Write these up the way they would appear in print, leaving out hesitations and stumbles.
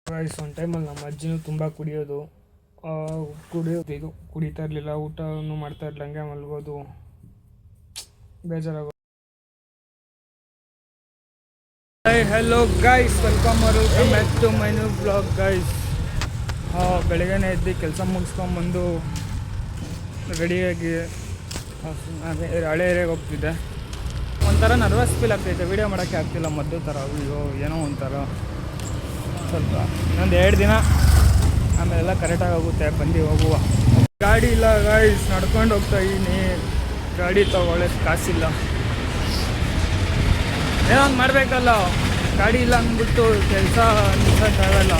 Guys ಒಂದು ಟೈಮಲ್ಲಿ ನಮ್ಮ ಅಜ್ಜಿನೂ ತುಂಬ ಕುಡಿಯೋದು ಇದು ಕುಡಿತಾ ಇರಲಿಲ್ಲ, ಊಟನೂ ಮಾಡ್ತಾ ಇರಲಿಲ್ಲ, ಹಂಗೆ ಮಲ್ಗೋದು, ಬೇಜಾರಾಗೋದು. Hello guys, welcome back to my new blog guys. ಬೆಳಗ್ಗೆನೇ ಎದ್ದು ಕೆಲಸ ಮುಗಿಸ್ಕೊಂಬಂದು ರೆಡಿಯಾಗಿ ಹಳೆ ಏರಿಯಾಗೆ ಹೋಗ್ತಿದ್ದೆ. ಒಂಥರ ನರ್ವಸ್ ಫೀಲ್ ಆಗ್ತೈತೆ, ವೀಡಿಯೋ ಮಾಡೋಕ್ಕೆ ಆಗ್ತಿಲ್ಲ ಮೊದಲು ಥರ. ಅಯ್ಯೋ ಏನೋ ಒಂಥರ ಸ್ವಲ್ಪ ಇನ್ನೊಂದು 2 ದಿನ ಆಮೇಲೆಲ್ಲ ಕರೆಕ್ಟಾಗಿ ಹೋಗುತ್ತೆ, ಬಂದು ಹೋಗುವ. ಗಾಡಿ ಇಲ್ಲ ಗೈಸ್, ನಡ್ಕೊಂಡು ಹೋಗ್ತಾ ಇದ್ದೀನಿ. ಗಾಡಿ ತೊಗೊಳ್ಳೋಕ್ಕೆ ಕಾಸಿಲ್ಲ, ಏನೋ ಒಂದು ಮಾಡಬೇಕಲ್ಲ. ಗಾಡಿ ಇಲ್ಲ ಅಂದ್ಬಿಟ್ಟು ಕೆಲಸ ನಿಲ್ಸೋಕ್ಕಾಗಲ್ಲ.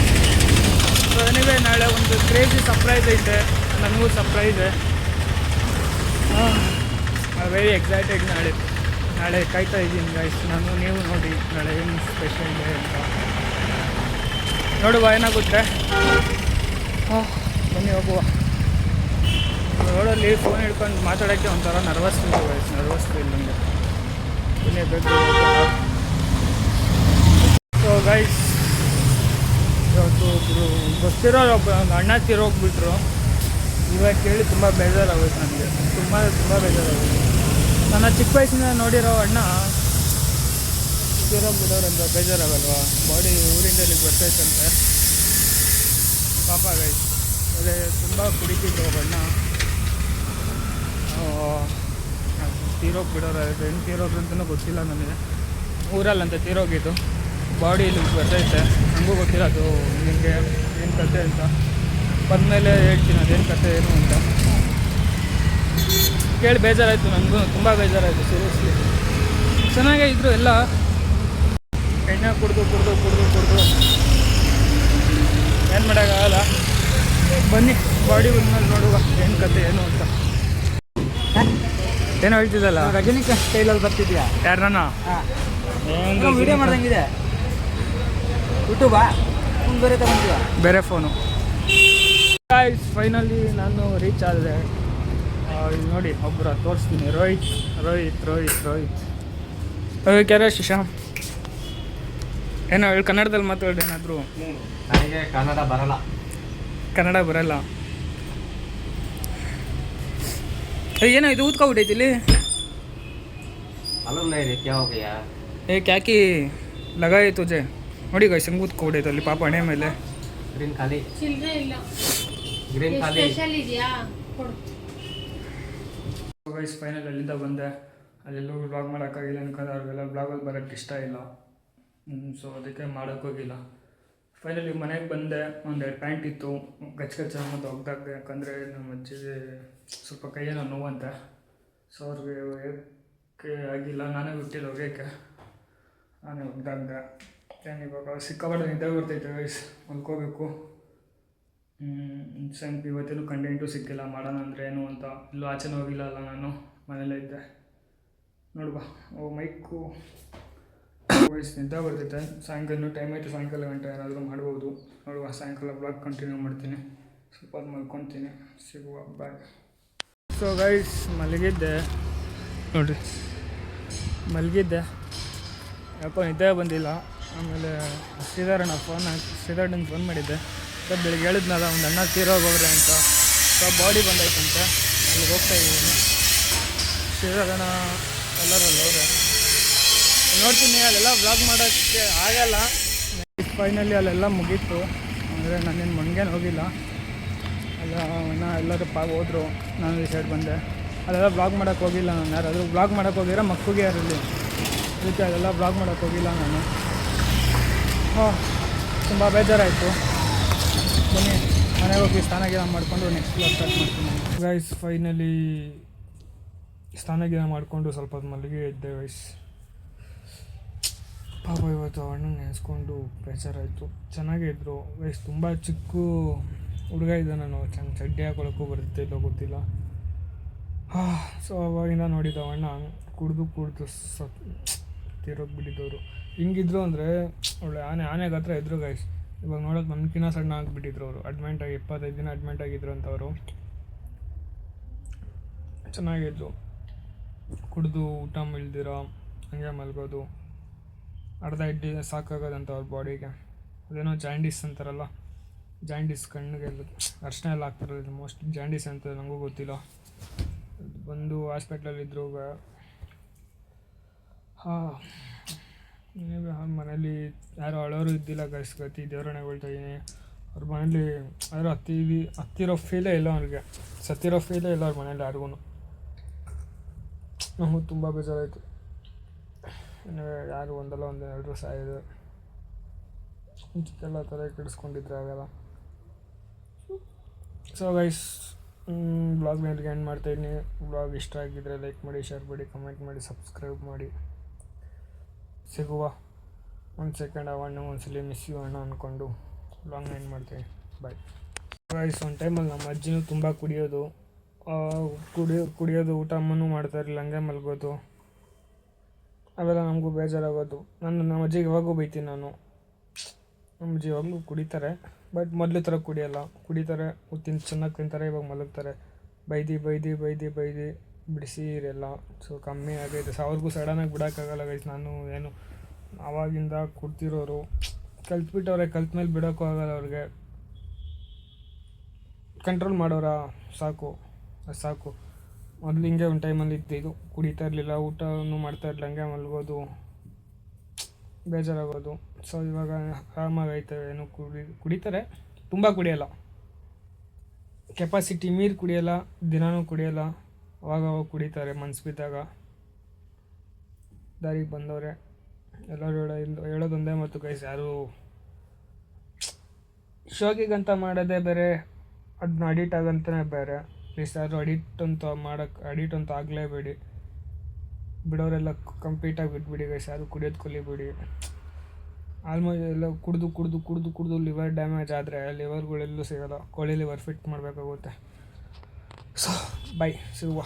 ಸೊ ಎನಿವೇ, ನಾಳೆ ಒಂದು ಕ್ರೇಜಿ ಸರ್ಪ್ರೈಸ್ ಐತೆ, ನನಗೂ ಸರ್ಪ್ರೈಸೆ. Very excited. ನಾಳೆ ಕಾಯ್ತಾ ಇದ್ದೀನಿ ಗೈಸ್ ನಾನು. ನೀವು ನೋಡಿ ನಾಳೆ ಏನು ಸ್ಪೆಷಲ್ ಡೇ ಅಂತ ನೋಡುವ, ಏನಾಗುತ್ತೆ. ಬನ್ನಿ ಹೋಗುವ. ರೋಡಲ್ಲಿ ಫೋನ್ ಹಿಡ್ಕೊಂಡು ಮಾತಾಡೋಕ್ಕೆ ಒಂಥರ ನರ್ವಸ್ ಫೀಲ್ ನನಗೆ. ಬನ್ನಿ ಬೇಕು. ಸೊ ಗೈಸ್, ಇವತ್ತು ಗೊತ್ತಿರೋರು ಒಂದು ಅಣ್ಣ ತೀರೋಗ್ಬಿಟ್ರು. ಇವಾಗ ಕೇಳಿ ತುಂಬ ಬೇಜಾರಾಗೋಯ್ತು ನನಗೆ, ತುಂಬ ಬೇಜಾರಾಗೋಯ್ತು. ನನ್ನ ಚಿಕ್ಕ ವಯಸ್ಸಿನ ನೋಡಿರೋ ಅಣ್ಣ ತೀರೋಗ್ಬಿಡೋರಂತ ಬೇಜಾರಾಗಲ್ವಾ? ಬಾಡಿ ಊರಿಂದ ಇಲ್ಲಿಗೆ ಬರ್ತೈತಂತೆ ಪಾಪ ಗೈಸ್. ಅದೇ ತುಂಬ ಕುಡಿತಿದ್ರು ಅಣ್ಣ, ತೀರೋಗ್ಬಿಡೋರು. ಹೆಂಗೆ ತೀರೋಗ್ರು ಅಂತಲೂ ಗೊತ್ತಿಲ್ಲ ನನಗೆ. ಊರಲ್ಲಂತೆ ತೀರೋಗಿದ್ದು, ಬಾಡಿ ಇಲ್ಲಿಗೆ ಬರ್ತೈತೆ. ನನಗೂ ಗೊತ್ತಿಲ್ಲ ಅದು ನಿಮಗೆ ಏನು ಕತೆ ಅಂತ. ಬಂದಮೇಲೆ ಹೇಳ್ತೀನಿ ಅದೇನು ಕತೆ ಏನು ಅಂತ. ಕೇಳಿ ಬೇಜಾರಾಯಿತು, ನನಗೂ ತುಂಬ ಬೇಜಾರಾಯಿತು ಸೀರಿಯಸ್ಲಿ. ಚೆನ್ನಾಗೇ ಇದ್ದರು ಎಲ್ಲ, ಎಣ್ಣೆ ಕುಡಿದು ಏನು ಮಾಡೋಕ್ಕಾಗಲ್ಲ. ಬನ್ನಿ ಬಾಡಿ ಬಂದ್ಮೇಲೆ ನೋಡುವ ಏನು ಕತೆ ಏನು ಅಂತ. ಏನೋ ಹೇಳ್ತಿದ್ದಲ್ಲ, ರಜನಿಕಾಂತ್ ಸ್ಟೈಲಲ್ಲಿ ಬರ್ತಿದ್ಯಾ? ಯಾರು ನಾನು? ಏನು ವಿಡಿಯೋ ಮಾಡ್ದಂಗಿದೆ ಯೂಟ್ಯೂಬಾ? ಬೇರೆ ತಗೊಂಡಿದ್ಯಾ? ಬೇರೆ ಫೋನು. ಗೈಸ್ ಫೈನಲಿ ನಾನು ರೀಚ್ ಆಗಿದೆ. ಇಲ್ಲಿ ನೋಡಿ, ಒಬ್ಬರು ತೋರಿಸ್ತೀನಿ. ರೋಹಿತ್ ಯಾರ ಶಿಶಾ ಏನೋ ಹೇಳಿ, ಕನ್ನಡದಲ್ಲಿ ಮಾತಾಡಿ ಏನಾದರೂ. ನನಗೆ ಕನ್ನಡ ಬರಲ್ಲ. ಏನೋ ಇದು ಊದ್ಕೊಬಿಟ್ಟೈತಿ ಇಲ್ಲಿ. ಏ ಕ್ಯಾಕಿ ಲಗಾಯಿ ತುಜೆ ನೋಡಿ ಗೈಸ್, ಹೆಂಗೆ ಊದ್ಕೊಬಿಟ್ಟೈತೆ ಅಲ್ಲಿ ಪಾಪ ಹಣೆ ಮೇಲೆ. ಗೈಸ್ ಫೈನಲ್ ಅಲ್ಲಿಂದ ಬಂದೆ. ಅಲ್ಲೆಲ್ಲೂ ಬ್ಲಾಗ್ ಮಾಡೋಕ್ಕಾಗಿಲ್ಲ ಅನ್ಕೊಂಡು ಅವ್ರಿಗೆಲ್ಲ ಬ್ಲಾಗಲ್ಲಿ ಬರೋಕ್ಕೆ ಇಷ್ಟ ಇಲ್ಲ. ಸೊ ಅದಕ್ಕೆ ಮಾಡೋಕ್ಕೋಗಿಲ್ಲ. ಫೈನಲಿ ಮನೆಗೆ ಬಂದೆ. 1-2 ಪ್ಯಾಂಟ್ ಇತ್ತು, ಗಚ್ಚ ಮತ್ತು ಒಗ್ದಾಕ್ದೆ. ಯಾಕಂದರೆ ನಮ್ಮ ಅಜ್ಜಿಗೆ ಸ್ವಲ್ಪ ಕೈಯೇನೋ ನೋವಂತೆ. ಸೊ ಅವ್ರಿಗೆ ಒಗೆಯೋಕ್ಕೆ ಆಗಿಲ್ಲ, ನಾನೇ ಬಿಟ್ಟಿಲ್ಲ ಒಗೆಯೋಕ್ಕೆ, ನಾನೇ ಒಗ್ದಾಕ್ದೆ. ಇವಾಗ ಸಿಕ್ಕಾಪಟ್ಟೆ ನಿದ್ದೆ ಬರ್ತೈತೆ ಗೈಸ್, ಮಲ್ಕೋಬೇಕು. ಇವತ್ತೇನು ಕಂಟೆಂಟು ಸಿಕ್ಕಿಲ್ಲ ಮಾಡೋಣ ಅಂದರೆ ಏನು ಅಂತ. ಇಲ್ಲೂ ಆಚೆನೂ ಹೋಗಿಲ್ಲ ಅಲ್ಲ, ನಾನು ಮನೇಲೇ ಇದ್ದೆ. ನೋಡುವ ಮೈಕು ವಯಸ್ಸು ನಿದ್ದೆ ಬರ್ತೈತೆ. ಸಾಯಂಕಾಲ ಟೈಮ್ ಆಯಿತು, ಸಾಯಂಕಾಲ ಗಂಟೆ ಏನಾದರೂ ಮಾಡ್ಬೋದು. ನೋಡುವ, ಸಾಯಂಕಾಲ ಬ್ಲಾಗ್ ಕಂಟಿನ್ಯೂ ಮಾಡ್ತೀನಿ. ಸ್ವಲ್ಪ ಹೊತ್ತು ಮಲ್ಕೊತೀನಿ. ಸಿಗುವ, ಬಾಯ್. ಸೊ ಗೈಸ್ ಮಲಗಿದ್ದೆ ನೋಡಿರಿ, ಯಾಕೋ ನಿದ್ದೆ ಬಂದಿಲ್ಲ. ಆಮೇಲೆ ಶ್ರೀಧರಣ್ಣ ಫೋನ್ ಮಾಡಿದ್ದೆ. ಸೊ ಬೆಳಿಗ್ಗೆ ಹೇಳಿದ್ನಲ್ಲ, ಒಂದು ಅಣ್ಣ ತೀರೋಗೋಗ್ರೆ ಅಂತ. ಸೊ ಬಾಡಿ ಬಂದೈತಂತೆ, ಅಲ್ಲಿಗೆ ಹೋಗ್ತಾಯಿದ್ದೀನಿ. ಶ್ರೀಧರಣ್ಣ ಎಲ್ಲರಲ್ಲ ಅವರೇ ನೋಡ್ತೀನಿ. ಅಲ್ಲೆಲ್ಲ ವ್ಲಾಗ್ ಮಾಡೋಕ್ಕೆ ಆಗಲ್ಲ. ಫೈನಲಿ ಅಲ್ಲೆಲ್ಲ ಮುಗೀತು. ಅಂದರೆ ನಾನೇನು ಮಂಗೇನು ಹೋಗಿಲ್ಲ, ಎಲ್ಲರೂ ಹೋದರು. ನಾನು ಈ ಸೈಡ್ ಬಂದೆ. ಅಲ್ಲೆಲ್ಲ ವ್ಲಾಗ್ ಮಾಡೋಕ್ಕೆ ಹೋಗಿಲ್ಲ ನಾನು. ಯಾರಾದರೂ ವ್ಲಾಗ್ ಮಾಡೋಕ್ಕೆ ಹೋಗಿರೋ ಮಕ್ಕಳಿಗೆ ಯಾರಲ್ಲಿ, ಅದಕ್ಕೆ ಅದೆಲ್ಲ ವ್ಲಾಗ್ ಮಾಡೋಕ್ಕೆ ಹೋಗಿಲ್ಲ ನಾನು. ತುಂಬ ಬೇಜಾರಾಯಿತು. ಬನ್ನಿ ಮನೆಗೆ ಹೋಗಿ ಸ್ನಾನ ಮಾಡಿಕೊಂಡು ನೆಕ್ಸ್ಟ್ ವ್ಲಾಗ್ ಸ್ಟಾರ್ಟ್ ಮಾಡ್ತೀನಿ. ಗೈಸ್ ಫೈನಲಿ ಸ್ನಾನ ಮಾಡಿಕೊಂಡು ಸ್ವಲ್ಪ ಹೊತ್ತು ಮಲಗಿ ಇದ್ದೆ ಗೈಸ್. ಪಾಪ ಇವತ್ತು ಅಣ್ಣ ನೆನೆಸ್ಕೊಂಡು ಬೇಜಾರಾಯಿತು. ಚೆನ್ನಾಗೇ ಇದ್ದರು ಗೈಸ್, ತುಂಬ ಚಿಕ್ಕ ಹುಡುಗ ಇದ್ದ ನಾನು. ಚಡ್ಡಿ ಹಾಕೊಳ್ಳೋಕ್ಕೂ ಬರ್ತಿಲ್ಲೋ ಗೊತ್ತಿಲ್ಲ. ಸೊ ಅವಾಗಿಂದ ನೋಡಿದ್ದು ಅಣ್ಣ ಕುಡ್ದು ತೀರೋಗ್ಬಿಟ್ಟಿದ್ದವರು. ಹಿಂಗಿದ್ರು ಅಂದರೆ ಒಳ್ಳೆ ಆನೆಗೆ ಹತ್ರ ಇದ್ರು ಗೈಸ್. ಇವಾಗ ನೋಡೋಕೆ ನನ್ಕಿನ್ನ ಸಣ್ಣ ಆಗಿಬಿಟ್ಟಿದ್ರು ಅವರು. 25 ದಿನ ಅಡ್ಮಿಂಟ್ ಆಗಿದ್ರು ಅಂತವರು. ಚೆನ್ನಾಗಿದ್ರು, ಕುಡಿದು ಊಟ ಇಲ್ದಿರ ಹಂಗೆ ಮಲ್ಗೋದು. ಅರ್ಧ ಇಡ್ಲಿ ಸಾಕಾಗೋದಂತ ಅವ್ರ ಬಾಡಿಗೆ. ಅದೇನೋ ಜಾಂಡೀಸ್ ಅಂತಾರಲ್ಲ, ಜಾಂಡೀಸ್ ಕಣ್ಣಿಗೆ ಅರ್ಶಿನ ಎಲ್ಲ ಹಾಕ್ತಾರಲ್ಲ, ಮೋಸ್ಟ್ ಜಾಂಡೀಸ್ ಅಂತ ನನಗೂ ಗೊತ್ತಿಲ್ಲ. ಬಂದು ಹಾಸ್ಪಿಟ್ಲಲ್ಲಿದ್ದರು. ಮನೇಲಿ ಯಾರೋ ಅಳೋರು ಇದ್ದಿಲ್ಲ ಗತಿ ದೇವರಣೆ ಇದ್ದೀನಿ. ಅವ್ರ ಮನೇಲಿ ಯಾರೋ ಹತ್ತಿರೋ ಫೀಲೇ ಇಲ್ಲ ಅವ್ರಿಗೆ, ಸತ್ತಿರೋ ಫೀಲೇ ಇಲ್ಲ ಅವ್ರ ಮನೇಲಿ ಯಾರಿಗೂ. ನಮಗೂ ತುಂಬ ಬೇಜಾರಾಯಿತು. ಯಾರು ಒಂದಲ್ಲ ಒಂದು ಎಲ್ಲರೂ ಸಾಯೋದು, ಇದಕ್ಕೆಲ್ಲ ತಲೆ ಕೆಡಿಸ್ಕೊಂಡಿದ್ರೆ ಆಗಲ್ಲ. ಸೊ ಗೈಸ್, ಬ್ಲಾಗ್ನ ಇಲ್ಲಿಗೆ ಎಂಡ್ ಮಾಡ್ತಾಯಿದ್ದೀನಿ. ಬ್ಲಾಗ್ ಇಷ್ಟ ಆಗಿದ್ದರೆ ಲೈಕ್ ಮಾಡಿ, ಶೇರ್ ಮಾಡಿ, ಕಮೆಂಟ್ ಮಾಡಿ, ಸಬ್ಸ್ಕ್ರೈಬ್ ಮಾಡಿ. ಸಿಗುವ ಒಂದು ಸೆಕೆಂಡ್ ಒಂದ್ಸಲಿ ಮಿಸ್ ಯು ಅಣ್ಣ ಅಂದ್ಕೊಂಡು ಬ್ಲಾಗ್ನ ಎಂಡ್ ಮಾಡ್ತೀನಿ. Bye guys. ಒಂದು ಟೈಮಲ್ಲಿ ನಮ್ಮ ಅಜ್ಜಿನೂ ತುಂಬ ಕುಡಿಯೋದು, ಊಟ ಅಮ್ಮನೂ ಮಾಡ್ತಾಯಿರಲಿಲ್ಲ, ಹಂಗೆ ಮಲ್ಗೋದು, ಅವೆಲ್ಲ ನಮಗೂ ಬೇಜಾರಾಗೋದು. ನಮ್ಮ ಅಜ್ಜಿಗೆ ಇವಾಗೂ ಬೈತೀನಿ ನಾನು. ನಮ್ಮ ಅಜ್ಜಿ ಇವಾಗಲೂ ಕುಡಿತಾರೆ, ಬಟ್ ಮೊದಲು ಥರ ಕುಡಿತಾರೆ, ಚೆನ್ನಾಗಿ ತಿಂತಾರೆ, ಇವಾಗ ಮಲಗ್ತಾರೆ. ಬೈದು ಬಿಡಿಸಿ ಇರೆಲ್ಲ. ಸೊ ಕಮ್ಮಿ ಆಗೈತೆ. ಅವ್ರಿಗೂ ಸಡನ್ನಾಗಿ ಬಿಡೋಕ್ಕಾಗಲ್ಲ ಗೈಸ್. ನಾನು ಏನು ಆವಾಗಿಂದ ಕುಡ್ತಿರೋರು, ಕಲ್ತ್ಬಿಟ್ಟವ್ರೆ, ಕಲ್ತ್ಮೇಲೆ ಬಿಡೋಕ್ಕೂ ಆಗಲ್ಲ ಅವ್ರಿಗೆ. ಕಂಟ್ರೋಲ್ ಮಾಡೋರ ಸಾಕು. ಮೊದಲು ಹಿಂಗೆ ಒಂದು ಟೈಮಲ್ಲಿ ಇದ್ದಿದ್ದು, ಕುಡಿತಾ ಇರಲಿಲ್ಲ, ಊಟನೂ ಮಾಡ್ತಾಯಿರಲಿಲ್ಲ, ಹಂಗೆ ಮಲ್ಗೋದು, ಬೇಜಾರಾಗೋದು. ಸೊ ಇವಾಗ ಆರಾಮಾಗೈತೆ. ಏನು ಕುಡಿತಾರೆ, ತುಂಬ ಕುಡಿಯೋಲ್ಲ, ಕೆಪಾಸಿಟಿ ಮೀರಿ ಕುಡಿಯೋಲ್ಲ, ದಿನಾನೂ ಕುಡಿಯೋಲ್ಲ, ಅವಾಗ ಕುಡಿತಾರೆ ಮನ್ಸು ಬಿದ್ದಾಗ. ದಾರಿಗೆ ಬಂದವ್ರೆ ಎಲ್ಲರೂ ಹೇಳೋದೊಂದೇ ಮತ್ತು ಗೈಸ್, ಯಾರು ಶೋಕಿಗಂತ ಮಾಡೋದೇ ಬೇರೆ, ಅದನ್ನ ಅಡಿಟ್ ಆಗಂತಲೇ ಬೇರೆ. ಪ್ಲೀಸ್ ಯಾರು ಅಡಿಟ್ ಅಂತ ಆಗಲೇಬೇಡಿ. ಬಿಡೋರೆಲ್ಲ ಕಂಪ್ಲೀಟಾಗಿ ಬಿಟ್ಬಿಡಿ ಗೈಸ್. ಯಾರು ಕುಡಿಯೋದು ಕಲಿಬೇಡಿ. ಆಲ್ಮೋಸ್ಟ್ ಎಲ್ಲ ಕುಡಿದು ಲಿವರ್ ಡ್ಯಾಮೇಜ್ ಆದರೆ ಲಿವರ್ಗಳೆಲ್ಲೂ ಸಿಗೋಲ್ಲ. ಕೋಳಿ ಲಿವರ್ ಫಿಟ್ ಮಾಡಬೇಕಾಗುತ್ತೆ. ಸೊ ಬೈ, ಸಿಗುವ.